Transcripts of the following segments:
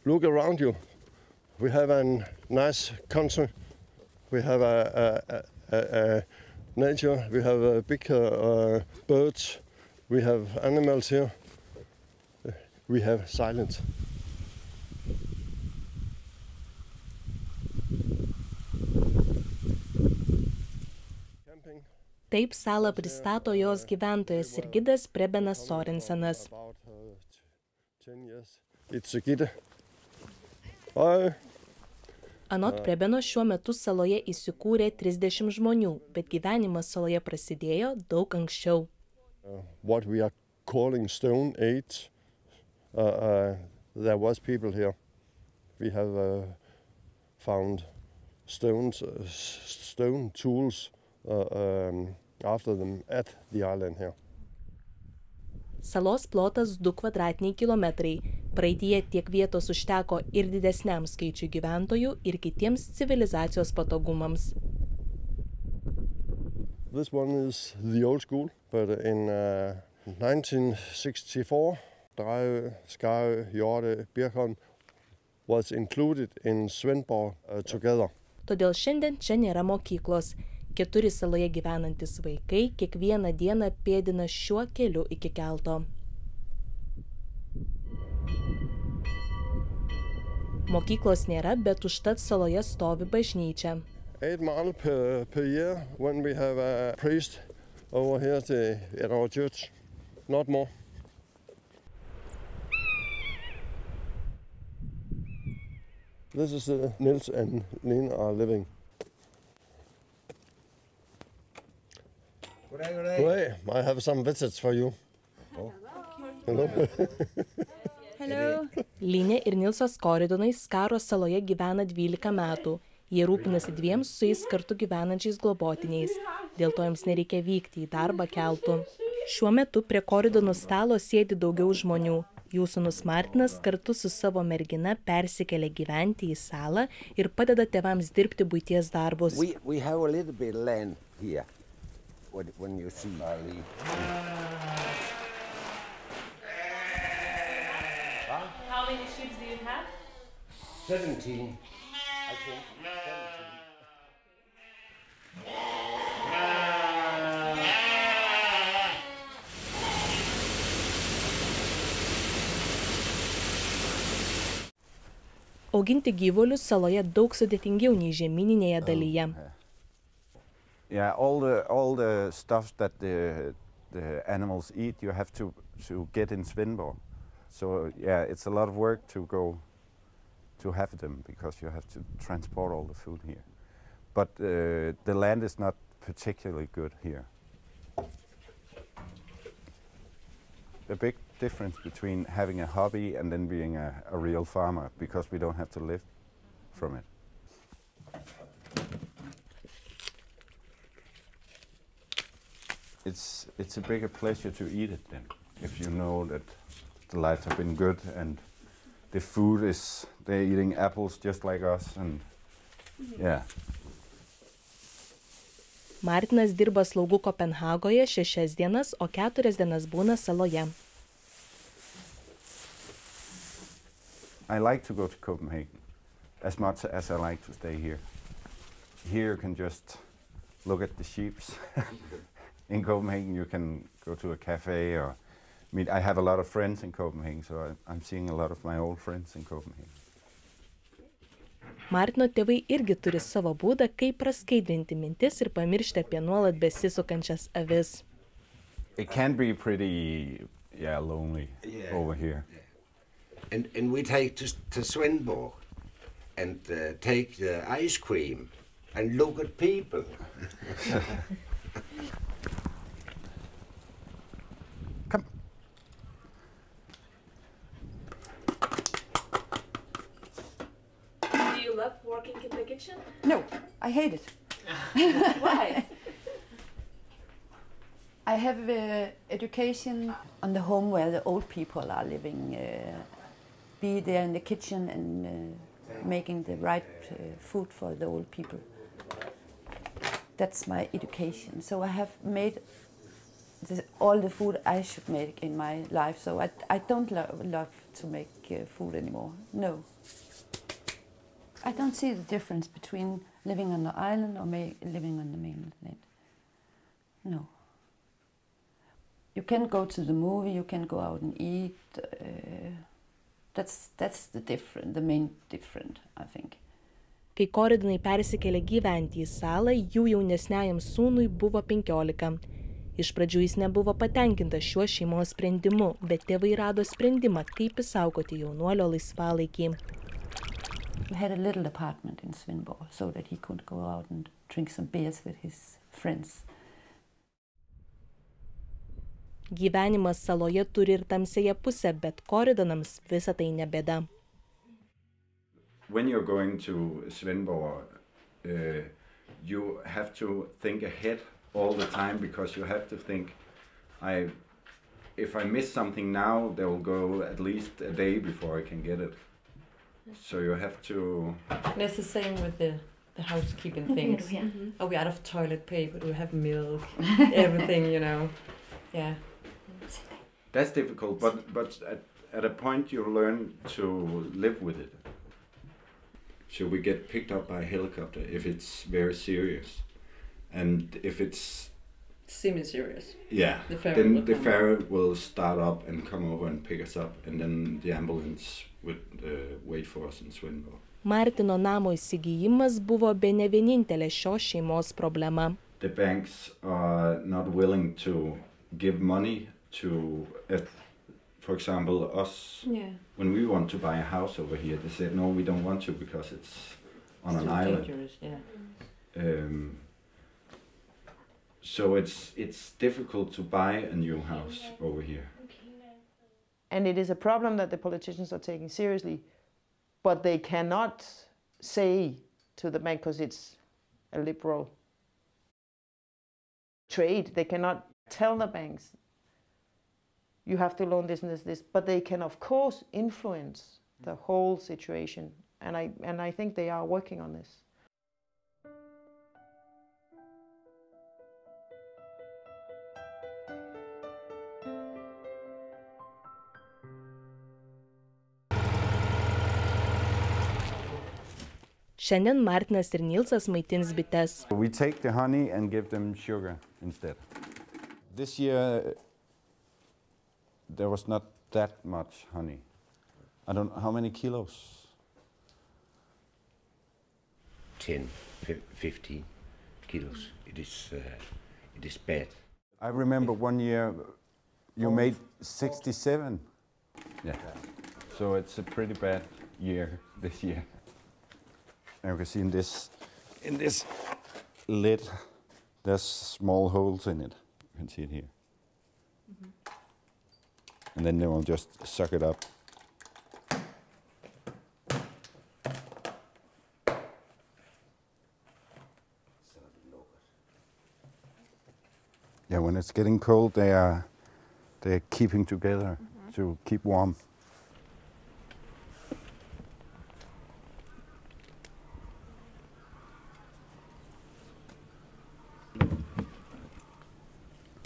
look around you. We have a nice country. We have a nature. We have big birds. We have animals here. We have silence. Taip salą pristato jos gyventojas ir gidas Prebenas Sorensenas. Anot Prebeno šiuo metu saloje įsikūrė 30 žmonių, bet gyvenimas saloje prasidėjo daug anksčiau. What we are calling Stone Age, there was people here. We have found stone tools after them at the island here. Salos plotas 2 kvadratiniai kilometrai. Praeityje tiek vietos užteko ir didesniam skaičiui gyventojų, ir kitiems civilizacijos patogumams. This one is the old school, but in 1964, Drejø, Skarø, Hjorte, Birkholm was included in Svendborg together. Todėl šiandien čia nėra mokyklos. 4 saloje gyvenantis vaikai kiekvieną dieną pėdina šiuo keliu iki kelto. Mokyklos nėra, bet užtat saloje stovi bažnyčia. 8 miles per year when we have a priest over here at our church, not more. This is Nils and Lene are living. Hey, I have some visits for you. Oh. Hello. Hello. Linė ir Nilsas Koridonai Skaro saloje gyvena 12 metų. Jie rūpinasi 2 su jais kartu gyvenančiais globotiniais. Dėl to jiems nereikia vykti į darbą keltu. Šiuo metu prie Koridonų stalo sėdi daugiau žmonių. Jų sūnus Martinas kartu su savo mergina persikelia gyventi į salą ir padeda tėvams dirbti buities darbus. We have a little bit of land here. When you see Marley. How many sheep do you have? 17, I think. 17. Auginti gyvulius saloje daug sudėtingiau nei žemyninėje dalyje. Yeah, all the stuff that the animals eat, you have to get in Svendborg. So yeah, it's a lot of work to go to have them because you have to transport all the food here. But the land is not particularly good here. A big difference between having a hobby and then being a real farmer because we don't have to live from it. It's a bigger pleasure to eat it then, if you know that the lives have been good and the food is, they're eating apples just like us and yeah. Martinas dirba slaugu Kopenhagoje 6 dienas, o 4 dienas būna saloje. I like to go to Copenhagen as much as I like to stay here. Here you can just look at the sheep. In Copenhagen you can go to a cafe or meet. I have a lot of friends in Copenhagen, so I'm seeing a lot of my old friends in Copenhagen. Martino tėvai irgi turi savo būdą, kaip praskaidrinti mintis ir pamiršti apie nuolat besisukančias avis. It can be pretty lonely over here. And we take to Svendborg and take the ice cream and look at people. Come. Do you love working in the kitchen? No, I hate it. Why? I have education on the home where the old people are living. Be there in the kitchen and making the right food for the old people. That's my education. So I have made all the food I should make in my life. So I don't love to make food anymore. No. I don't see the difference between living on the island or living on the mainland. No. You can go to the movie, you can go out and eat. That's the main difference, I think. Kai Koridonai persikėlė gyventi į salą, jų jaunesniajam sūnui buvo 15. Iš pradžių jis nebuvo patenkintas šiuo šeimos sprendimu, bet tėvai rado sprendimą, kaip išsaugoti jaunuolio laisvalaikį. We had a little apartment in Svendborg so that he could go out and drink some beers with his friends. Gyvenimas saloje turi ir tamsiąją pusę, bet Koridonams visa tai ne bėda. When you're going to Svendborg, you have to think ahead all the time, because you have to think, if I miss something now, there will go at least a day before I can get it. So you have to... That's the same with the housekeeping things. Are we out of toilet paper? Do we have milk? Everything, you know. Yeah. That's difficult, but at a point you learn to live with it. So we get picked up by a helicopter if it's very serious, and if it's semi-serious. Yeah. Then the ferry will start up and come over and pick us up, and then the ambulance would wait for us in Svendborg. Martino namo įsigijimas buvo bene vienintelė šios šeimos problema. The banks are not willing to give money to, for example, us. Yeah. When we want to buy a house over here, they said no, we don't want to because it's on an island. Dangerous, yeah. So it's difficult to buy a new house over here. And it is a problem that the politicians are taking seriously, but they cannot say to the bank, because it's a liberal trade, they cannot tell the banks, you have to loan this and this, but they can of course influence the whole situation, and I think they are working on this. Šiandien Martinas ir Nilsas maitins bites. We take the honey and give them sugar instead. This year there was not that much honey. I don't know how many kilos. 10, 15 kilos. It is bad. I remember one year you made 67. Yeah. So it's a pretty bad year this year. And you can see in this lid, there's small holes in it. You can see it here. And then they will just suck it up. Yeah, when it's getting cold, they're keeping together to keep warm.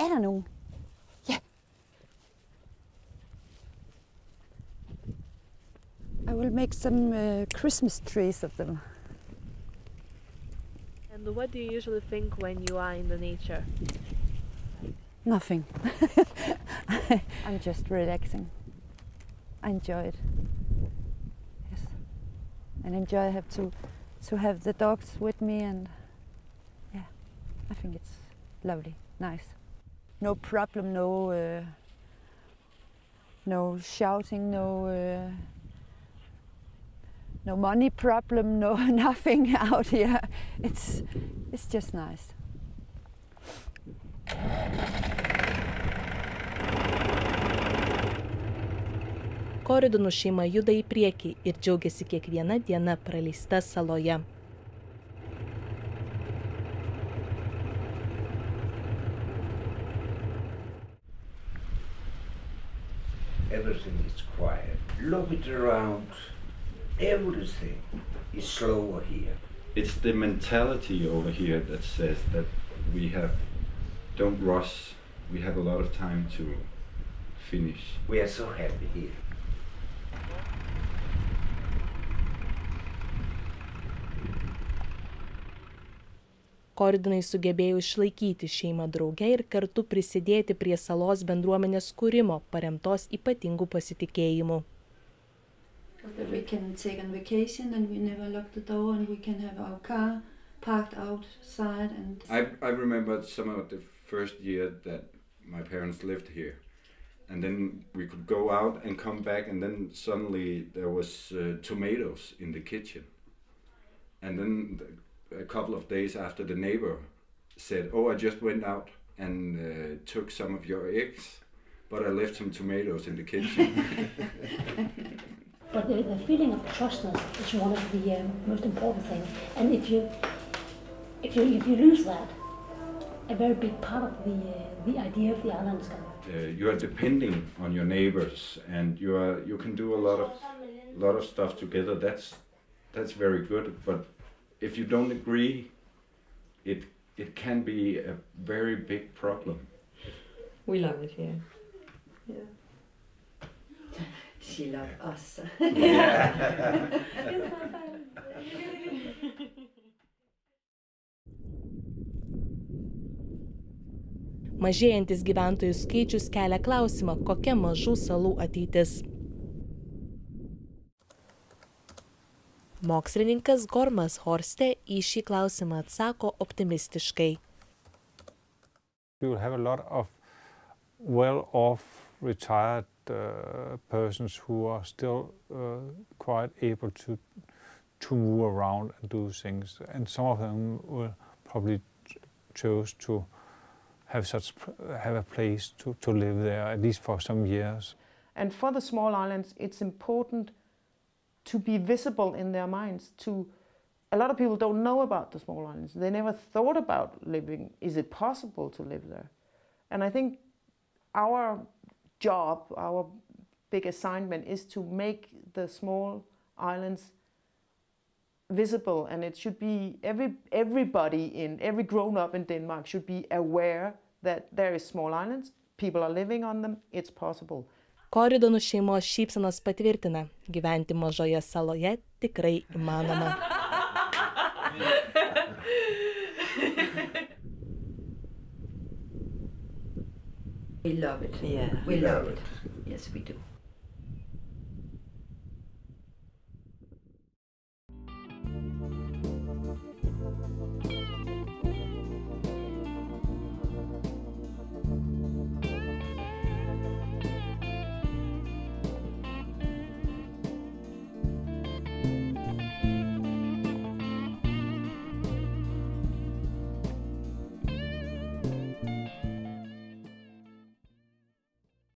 Er der nogen? Ja. I will make some Christmas trees of them. And what do you usually think when you are in the nature? Nothing. I'm just relaxing. I enjoy it. Yes. And enjoy to have the dogs with me, and yeah, I think it's lovely, nice. No problem, no shouting, no money problem, no nothing out here. It's just nice. Koridonų šeima juda į priekį ir džiaugiasi kiekviena diena praleista saloje. Everything is quiet. Look it around. Everything is slower here. It's the mentality over here that says that we don't rush we had a lot of time to finish. We are so happy here. Koridonai sugebėjo išlaikyti šeimą drauge ir kartu prisidėti prie salos bendruomenės kūrimo, paremtos ypatingų pasitikėjimų. We can take on vacation and we never lock the door and we can have our car parked outside. And I remember some of the first year that my parents lived here, and then we could go out and come back, and then suddenly there was tomatoes in the kitchen, and then a couple of days after, the neighbor said, "Oh, I just went out and took some of your eggs, but I left some tomatoes in the kitchen." But the feeling of trustness is one of the most important things. And if you lose that, a very big part of the idea of the island is gone. You are depending on your neighbors, and you can do a lot of stuff together. That's very good. But if you don't agree, it can be a very big problem. We love it here. Yeah. she loves us. Mažėjantis gyventojų skaičius kelia klausimą, kokia mažų salų ateitis. Mokslininkas Gormas Horste į šį klausimą atsako optimistiškai. We will have a lot of well-off retired persons who are still quite able to move around and do things, and some of them will probably choose to have a place to live there, at least for some years. And for the small islands, it's important to be visible in their minds. A lot of people don't know about the small islands. They never thought about living. Is it possible to live there? And I think our job, our big assignment is to make the small islands visible, and it should be every grown-up in Denmark should be aware that there is small islands, people are living on them, it's possible. Koridonų šeimos šypsenos patvirtina, gyventi mažoje saloje tikrai įmanoma. We love it. Yeah. We love it. Yes, we do.